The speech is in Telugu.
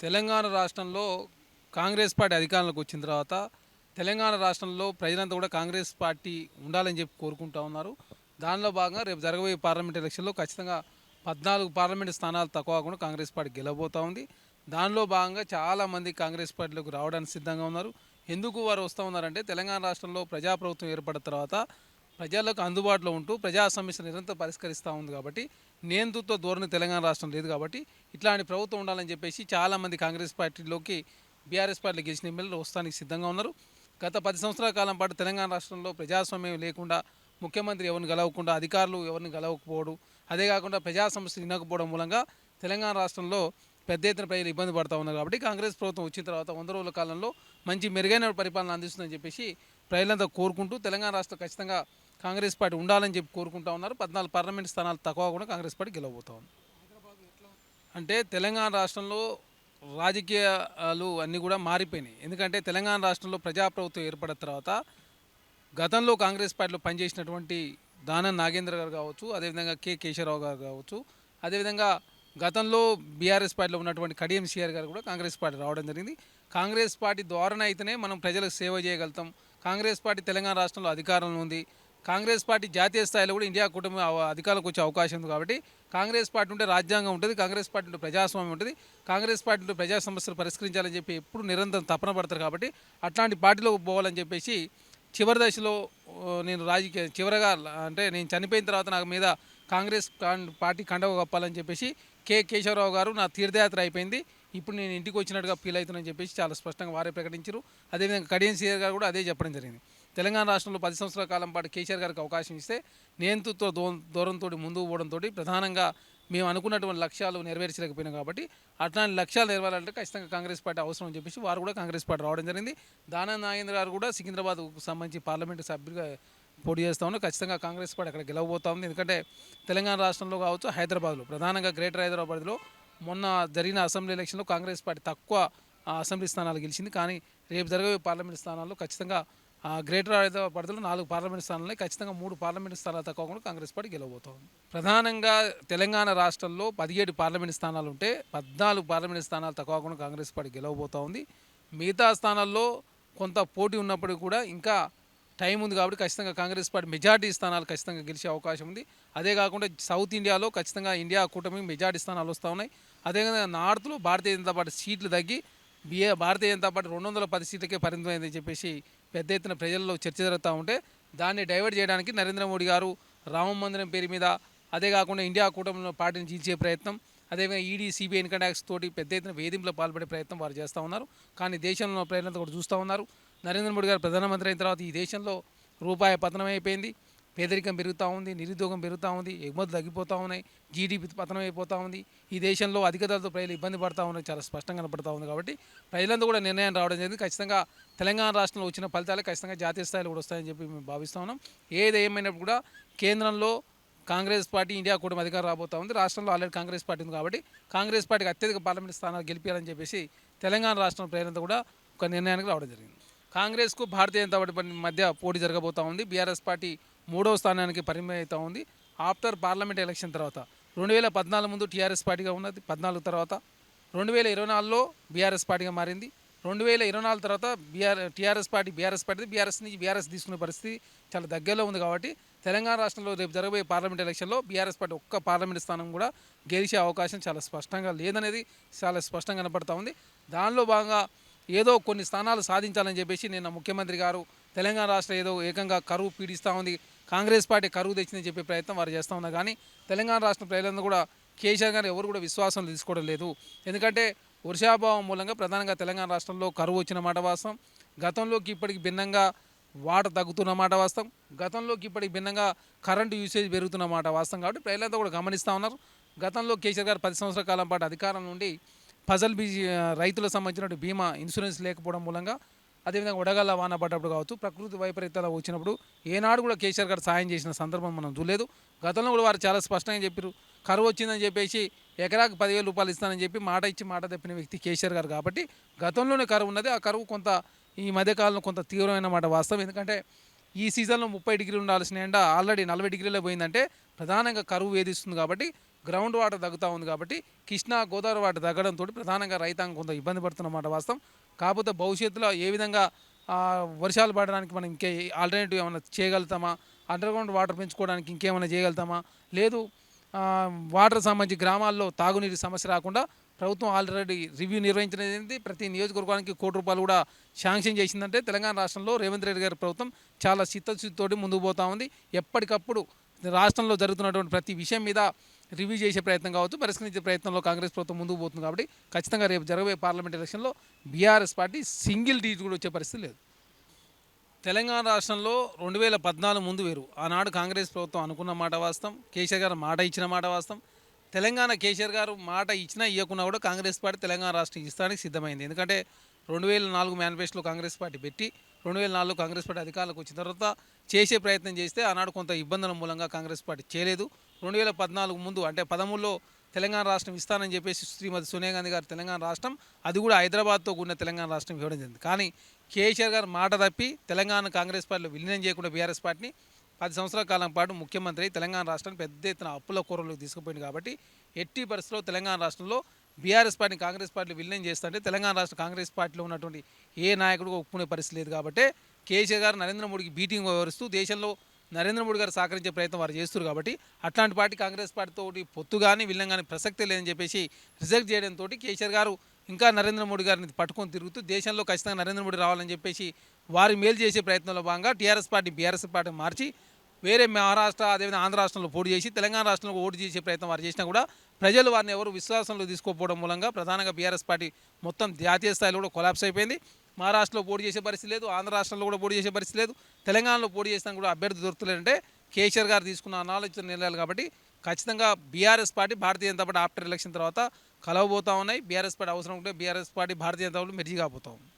తెలంగాణ రాష్ట్రంలో కాంగ్రెస్ పార్టీ అధికారంలోకి వచ్చిన తర్వాత తెలంగాణ రాష్ట్రంలో ప్రజలంతా కూడా కాంగ్రెస్ పార్టీ ఉండాలని చెప్పి కోరుకుంటా ఉన్నారు. దానిలో భాగంగా రేపు జరగబోయే పార్లమెంట్ ఎలక్షన్లో ఖచ్చితంగా 14 పార్లమెంటు స్థానాలు తక్కువ కాకుండా కాంగ్రెస్ పార్టీ గెలవబోతూ ఉంది. దానిలో భాగంగా చాలామంది కాంగ్రెస్ పార్టీలోకి రావడానికి సిద్ధంగా ఉన్నారు. ఎందుకు వారు వస్తూ ఉన్నారంటే తెలంగాణ రాష్ట్రంలో ప్రజాప్రభుత్వం ఏర్పడిన తర్వాత ప్రజలకు అందుబాటులో ఉంటూ ప్రజా సమస్యలు నిరంతరం పరిష్కరిస్తూ ఉంది కాబట్టి నియంతృత్వ ధోరణి తెలంగాణ రాష్ట్రం లేదు కాబట్టి ఇట్లాంటి ప్రభుత్వం ఉండాలని చెప్పేసి చాలామంది కాంగ్రెస్ పార్టీలోకి బీఆర్ఎస్ పార్టీలు గెలిచిన ఎమ్మెల్యేలు వస్తానికి సిద్ధంగా ఉన్నారు. గత 10 సంవత్సరాల కాలం పాటు తెలంగాణ రాష్ట్రంలో ప్రజాస్వామ్యం లేకుండా ముఖ్యమంత్రి ఎవరిని గెలవకుండా అధికారులు ఎవరిని గెలవకపోవడం, అదే కాకుండా ప్రజా సమస్యలు వినకపోవడం మూలంగా తెలంగాణ రాష్ట్రంలో పెద్ద ఎత్తున ప్రజలు ఇబ్బంది పడుతూ ఉన్నారు. కాబట్టి కాంగ్రెస్ ప్రభుత్వం వచ్చిన తర్వాత 100 రోజుల కాలంలో మంచి మెరుగైన పరిపాలన అందిస్తుందని చెప్పేసి ప్రజలంతా కోరుకుంటూ తెలంగాణ రాష్ట్రం ఖచ్చితంగా కాంగ్రెస్ పార్టీ ఉండాలని చెప్పి కోరుకుంటా ఉన్నారు. 14 పార్లమెంట్ స్థానాలు తక్కువ కూడా కాంగ్రెస్ పార్టీ గెలవబోతా ఉంది. అంటే తెలంగాణ రాష్ట్రంలో రాజకీయాలు అన్నీ కూడా మారిపోయినాయి. ఎందుకంటే తెలంగాణ రాష్ట్రంలో ప్రజాప్రభుత్వం ఏర్పడిన తర్వాత గతంలో కాంగ్రెస్ పార్టీలో పనిచేసినటువంటి దానం నాగేంద్ర గారు కావచ్చు, అదేవిధంగా కేశవరావు గారు కావచ్చు, అదేవిధంగా గతంలో బీఆర్ఎస్ పార్టీలో ఉన్నటువంటి కడియం సిఆర్ గారు కూడా కాంగ్రెస్ పార్టీ రావడం జరిగింది. కాంగ్రెస్ పార్టీ ద్వారానే అయితేనే మనం ప్రజలకు సేవ చేయగలుగుతాం. కాంగ్రెస్ పార్టీ తెలంగాణ రాష్ట్రంలో అధికారంలో ఉంది. కాంగ్రెస్ పార్టీ జాతీయ స్థాయిలో కూడా ఇండియా కూటమి అధికారంలోకి వచ్చే అవకాశం ఉంది. కాబట్టి కాంగ్రెస్ పార్టీ ఉంటే రాజ్యాంగం ఉంటుంది, కాంగ్రెస్ పార్టీ ఉంటే ప్రజాస్వామ్యం ఉంటుంది, కాంగ్రెస్ పార్టీ ఉంటే ప్రజా సమస్యలు పరిష్కరించాలని చెప్పి ఎప్పుడు నిరంతరం తపన పడతారు. కాబట్టి అట్లాంటి పార్టీలోకి పోవాలని చెప్పేసి చివరి దశలో నేను చివరగా అంటే నేను చనిపోయిన తర్వాత నాకు మీద కాంగ్రెస్ పార్టీ కండవ కప్పాలని చెప్పేసి కేశవరావు గారు నా తీర్థయాత్ర అయిపోయింది, ఇప్పుడు నేను ఇంటికి వచ్చినట్టుగా ఫీల్ అవుతున్నానని చెప్పేసి చాలా స్పష్టంగా వారే ప్రకటించారు. అదేవిధంగా కడియం సీఆర్ గారు కూడా అదే చెప్పడం జరిగింది. తెలంగాణ రాష్ట్రంలో 10 సంవత్సరాల కాలం పాటు కేసీఆర్ గారికి అవకాశం ఇస్తే నియంతృత్వ దూరంతో ముందుకు పోవడంతో ప్రధానంగా మేము అనుకున్నటువంటి లక్ష్యాలు నెరవేర్చలేకపోయినాం. కాబట్టి అట్లాంటి లక్ష్యాలు నెరవేరాలంటే ఖచ్చితంగా కాంగ్రెస్ పార్టీ అవసరం అని చెప్పేసి వారు కూడా కాంగ్రెస్ పార్టీ రావడం జరిగింది. దానం నాగేంద్ర గారు కూడా సికింద్రాబాద్కు సంబంధించి పార్లమెంటు సభ్యులుగా పోటీ చేస్తూ ఉన్నారు. ఖచ్చితంగా కాంగ్రెస్ పార్టీ అక్కడ గెలవబోతా ఉంది. ఎందుకంటే తెలంగాణ రాష్ట్రంలో కావచ్చు, హైదరాబాద్లో ప్రధానంగా గ్రేటర్ హైదరాబాద్లో మొన్న జరిగిన అసెంబ్లీ ఎలక్షన్లో కాంగ్రెస్ పార్టీ తక్కువ అసెంబ్లీ స్థానాలు గెలిచింది. కానీ రేపు జరగబోయే పార్లమెంట్ స్థానాల్లో ఖచ్చితంగా గ్రేటర్ హైదరాబాద్ పరిధిలో 4 పార్లమెంట్ స్థానాలని ఖచ్చితంగా 3 పార్లమెంట్ స్థానాలు తక్కువ కూడా కాంగ్రెస్ పార్టీ గెలవబోతోంది. ప్రధానంగా తెలంగాణ రాష్ట్రంలో 17 పార్లమెంట్ స్థానాలు ఉంటే 14 పార్లమెంట్ స్థానాలు తక్కువ కూడా కాంగ్రెస్ పార్టీ గెలవబోతూ ఉంది. మిగతా స్థానాల్లో కొంత పోటీ ఉన్నప్పటికీ కూడా ఇంకా టైం ఉంది కాబట్టి ఖచ్చితంగా కాంగ్రెస్ పార్టీ మెజార్టీ స్థానాలు ఖచ్చితంగా గెలిచే అవకాశం ఉంది. అదే కాకుండా సౌత్ ఇండియాలో ఖచ్చితంగా ఇండియా కూటమి మెజార్టీ స్థానాలు వస్తూ ఉన్నాయి. అదేవిధంగా నార్త్లో భారతీయ జనతా పార్టీ సీట్లు తగ్గి భారతీయ జనతా పార్టీ 210 సీట్లకే పరిమితమైందని చెప్పేసి పెద్ద ఎత్తున ప్రజల్లో చర్చ జరుగుతూ ఉంటే దాన్ని డైవర్ట్ చేయడానికి నరేంద్ర మోడీ గారు రామ మందిరం పేరు మీద, అదే కాకుండా ఇండియా కూటమిలో పార్టీని చీల్చే ప్రయత్నం, అదేవిధంగా ఈడీ సిబిఐ ఇన్కమ్ ట్యాక్స్ తోటి పెద్ద ఎత్తున వేధింపులో పాల్పడే ప్రయత్నం వారు చేస్తూ ఉన్నారు. కానీ దేశంలో ప్రజలంతా కూడా చూస్తూ ఉన్నారు. నరేంద్ర మోడీ గారు ప్రధానమంత్రి అయిన తర్వాత ఈ దేశంలో రూపాయి పతనం అయిపోయింది, పేదరికం పెరుగుతూ ఉంది, నిరుద్యోగం పెరుగుతూ ఉంది, ఎగుమతులు తగ్గిపోతూ ఉన్నాయి, జీడీపీ పతనం అయిపోతూ ఉంది. ఈ దేశంలో అధిక ధరలతో ప్రజలు ఇబ్బంది పడుతూ ఉన్నాయి, చాలా స్పష్టంగా కనపడుతూ ఉంది. కాబట్టి ప్రజలంతా కూడా నిర్ణయం రావడం జరిగింది. ఖచ్చితంగా తెలంగాణ రాష్ట్రంలో వచ్చిన ఫలితాలు ఖచ్చితంగా జాతీయ స్థాయిలో కూడా వస్తాయని చెప్పి మేము భావిస్తూ ఉన్నాం. ఏది ఏమైనప్పుడు కూడా కేంద్రంలో కాంగ్రెస్ పార్టీ ఇండియా కూటమి అధికారం రాబోతూ ఉంది. రాష్ట్రంలో ఆల్రెడీ కాంగ్రెస్ పార్టీ ఉంది కాబట్టి కాంగ్రెస్ పార్టీకి అత్యధిక పార్లమెంట్ స్థానాలు గెలిపించాలని చెప్పేసి తెలంగాణ రాష్ట్రం ప్రజలంతా కూడా ఒక నిర్ణయానికి రావడం జరిగింది. కాంగ్రెస్కు భారతీయ జనతా పార్టీ మధ్య పోటీ జరగబోతూ ఉంది. బీఆర్ఎస్ పార్టీ 3వ స్థానానికి పరిమితం ఉంది. ఆఫ్టర్ పార్లమెంట్ ఎలక్షన్ తర్వాత 2014 ముందు టీఆర్ఎస్ పార్టీగా ఉన్నది, 14 తర్వాత 2024లో బీఆర్ఎస్ పార్టీగా మారింది. 2024 తర్వాత టీఆర్ఎస్ పార్టీ బీఆర్ఎస్ నుంచి బీఆర్ఎస్ తీసుకునే పరిస్థితి చాలా దగ్గరలో ఉంది. కాబట్టి తెలంగాణ రాష్ట్రంలో రేపు జరగబోయే పార్లమెంట్ ఎలక్షన్లో బీఆర్ఎస్ పార్టీ ఒక్క పార్లమెంట్ స్థానం కూడా గెలిచే అవకాశం చాలా స్పష్టంగా లేదనేది చాలా స్పష్టంగా కనపడతా ఉంది. దానిలో భాగంగా ఏదో కొన్ని స్థానాలు సాధించాలని చెప్పేసి నిన్న ముఖ్యమంత్రి గారు తెలంగాణ రాష్ట్రం ఏదో ఏకంగా కరువు పీడిస్తూ ఉంది, కాంగ్రెస్ పార్టీ కరువు తెచ్చిందని చెప్పే ప్రయత్నం వారు చేస్తూ ఉన్నారు. కానీ తెలంగాణ రాష్ట్ర ప్రజలందరూ కూడా కేసీఆర్ గారు ఎవరు కూడా విశ్వాసం తీసుకోవడం లేదు. ఎందుకంటే వర్షాభావం మూలంగా ప్రధానంగా తెలంగాణ రాష్ట్రంలో కరువు వచ్చిన మాట వాస్తవం, గతంలోకి ఇప్పటికి భిన్నంగా వాటర్ తగ్గుతున్న మాట వాస్తవం, గతంలోకి ఇప్పటికి భిన్నంగా కరెంటు యూసేజ్ పెరుగుతున్న మాట వాస్తవం. కాబట్టి ప్రజలంతా కూడా గమనిస్తూ ఉన్నారు. గతంలో కేసీఆర్ గారు 10 సంవత్సరాల కాలం పాటు అధికారం నుండి ఫసల్ రైతులకు సంబంధించిన బీమా ఇన్సూరెన్స్ లేకపోవడం మూలంగా, అదేవిధంగా వడగళ్ళ వాన పడ్డప్పుడు కావచ్చు, ప్రకృతి వైపరీత్యాలు వచ్చినప్పుడు ఏనాడు కూడా కేసీఆర్ గారు సాయం చేసిన సందర్భం మనం చూడలేదు. గతంలో కూడా వారు చాలా స్పష్టంగా చెప్పారు, కరువు వచ్చిందని చెప్పేసి ఎకరాకు 10,000 రూపాయలు ఇస్తానని చెప్పి మాట ఇచ్చి మాట తప్పిన వ్యక్తి కేసీఆర్ గారు. కాబట్టి గతంలోనే కరువు ఉన్నది, ఆ కరువు కొంత ఈ మధ్యకాలంలో కొంత తీవ్రమైన మాట వాస్తవం. ఎందుకంటే ఈ సీజన్లో 30 డిగ్రీలు ఉండాల్సిన ఎండ ఆల్రెడీ 40 డిగ్రీలో పోయిందంటే ప్రధానంగా కరువు వేధిస్తుంది. కాబట్టి గ్రౌండ్ వాటర్ తగ్గుతూ ఉంది కాబట్టి కృష్ణా గోదావరి వాటర్ తగ్గడంతో ప్రధానంగా రైతాంగం కొంత ఇబ్బంది పడుతున్నమాట వాస్తవం. కాకపోతే భవిష్యత్తులో ఏ విధంగా వర్షాలు పడడానికి మనం ఇంకే ఆల్టర్నేటివ్ ఏమైనా చేయగలుగుతామా, అండర్గ్రౌండ్ వాటర్ పెంచుకోవడానికి ఇంకేమైనా చేయగలుగుతామా, లేదు వాటర్ సంబంధించి గ్రామాల్లో తాగునీటి సమస్య రాకుండా ప్రభుత్వం ఆల్రెడీ రివ్యూ నిర్వహించినది. ప్రతి నియోజకవర్గానికి ₹1 కూడా శాంక్షన్ చేసిందంటే తెలంగాణ రాష్ట్రంలో రేవంత్ రెడ్డి గారి ప్రభుత్వం చాలా చిత్తశుద్ధితోటి ముందుకు పోతా ఉంది. ఎప్పటికప్పుడు రాష్ట్రంలో జరుగుతున్నటువంటి ప్రతి విషయం మీద రివ్యూ చేసే ప్రయత్నం కావచ్చు, పరిష్కరించే ప్రయత్నంలో కాంగ్రెస్ ప్రభుత్వం ముందుకు పోతుంది. కాబట్టి ఖచ్చితంగా రేపు జరగబోయే పార్లమెంట్ ఎలక్షన్లో బీఆర్ఎస్ పార్టీ సింగిల్ డిజిట్ కూడా వచ్చే పరిస్థితి లేదు. తెలంగాణ రాష్ట్రంలో 2014 ముందు వేరు. ఆనాడు కాంగ్రెస్ ప్రభుత్వం అనుకున్న మాట వాస్తవం, కేసీఆర్ గారు మాట ఇచ్చిన మాట వాస్తవం. తెలంగాణ కేసీఆర్ గారు మాట ఇచ్చినా ఇవ్వకున్నా కూడా కాంగ్రెస్ పార్టీ తెలంగాణ రాష్ట్రం ఇస్తానికి సిద్ధమైంది. ఎందుకంటే 2004 మేనిఫెస్టోలో కాంగ్రెస్ పార్టీ పెట్టి 2004 కాంగ్రెస్ పార్టీ అధికారంలోకి వచ్చిన తర్వాత చేసే ప్రయత్నం చేస్తే ఆనాడు కొంత ఇబ్బందుల మూలంగా కాంగ్రెస్ పార్టీ చేయలేదు. 2014 ముందు అంటే 13లో తెలంగాణ రాష్ట్రం ఇస్తానని చెప్పేసి శ్రీమతి సోనియా గాంధీ గారు తెలంగాణ రాష్ట్రం, అది కూడా హైదరాబాద్తో కూడిన తెలంగాణ రాష్ట్రం ఇవ్వడం జరిగింది. కానీ కేసీఆర్ గారు మాట తప్పి తెలంగాణ కాంగ్రెస్ పార్టీలో విలీనం చేయకుండా బీఆర్ఎస్ పార్టీని 10 సంవత్సరాల కాలం పాటు ముఖ్యమంత్రి తెలంగాణ రాష్ట్రాన్ని పెద్ద ఎత్తున అప్పుల కూరలోకి తీసుకుపోయింది. కాబట్టి ఎట్టి పరిస్థితుల్లో తెలంగాణ రాష్ట్రంలో బీఆర్ఎస్ పార్టీని కాంగ్రెస్ పార్టీ విలీనం చేస్తుంటే తెలంగాణ రాష్ట్ర కాంగ్రెస్ పార్టీలో ఉన్నటువంటి ఏ నాయకుడు ఒప్పుకునే పరిస్థితి లేదు. కాబట్టి కేసీఆర్ గారు నరేంద్ర మోడీకి బీటింగ్ వ్యవహరిస్తూ దేశంలో నరేంద్ర మోడీ గారు సహకరించే ప్రయత్నం వారు చేస్తారు. కాబట్టి అట్లాంటి పార్టీ కాంగ్రెస్ పార్టీతో పొత్తు కానీ విలీనం కానీ ప్రసక్తే లేదని చెప్పేసి రిజెక్ట్ చేయడంతో కేసీఆర్ గారు ఇంకా నరేంద్ర మోడీ గారిని పట్టుకొని తిరుగుతూ దేశంలో ఖచ్చితంగా నరేంద్ర మోడీ రావాలని చెప్పేసి వారి మేలు చేసే ప్రయత్నంలో భాగంగా టీఆర్ఎస్ పార్టీ బీఆర్ఎస్ పార్టీ మార్చి వేరే మహారాష్ట్ర అదేవిధంగా ఆంధ్ర రాష్ట్రంలో పోటీ చేసి తెలంగాణ రాష్ట్రంలో ఓటు చేసే ప్రయత్నం వారు చేసినా కూడా ప్రజలు వారిని ఎవరు విశ్వాసంలో తీసుకోకపోవడం మూలంగా ప్రధానంగా బీఆర్ఎస్ పార్టీ మొత్తం జాతీయ స్థాయిలో కూడా కొలాప్స్ అయిపోయింది. మహారాష్ట్రలో పోటీ చేసే పరిస్థితి లేదు, ఆంధ్ర రాష్ట్రంలో కూడా పోటీ చేసే పరిస్థితి లేదు, తెలంగాణలో పోటీ చేసినా కూడా అభ్యర్థి దొరుకుతలేదంటే కేసీఆర్ గారు తీసుకున్న ఆలోచన నిర్ణయాలు. కాబట్టి ఖచ్చితంగా BRS party Bharatiya Janata party after election తర్వాత కలవబోతా ఉన్నాయి. బీఆర్ఎస్ పార్టీ అవసరం ఉంటే BRS party Bharatiya Janata party మెర్జీ కాబోతా ఉంది.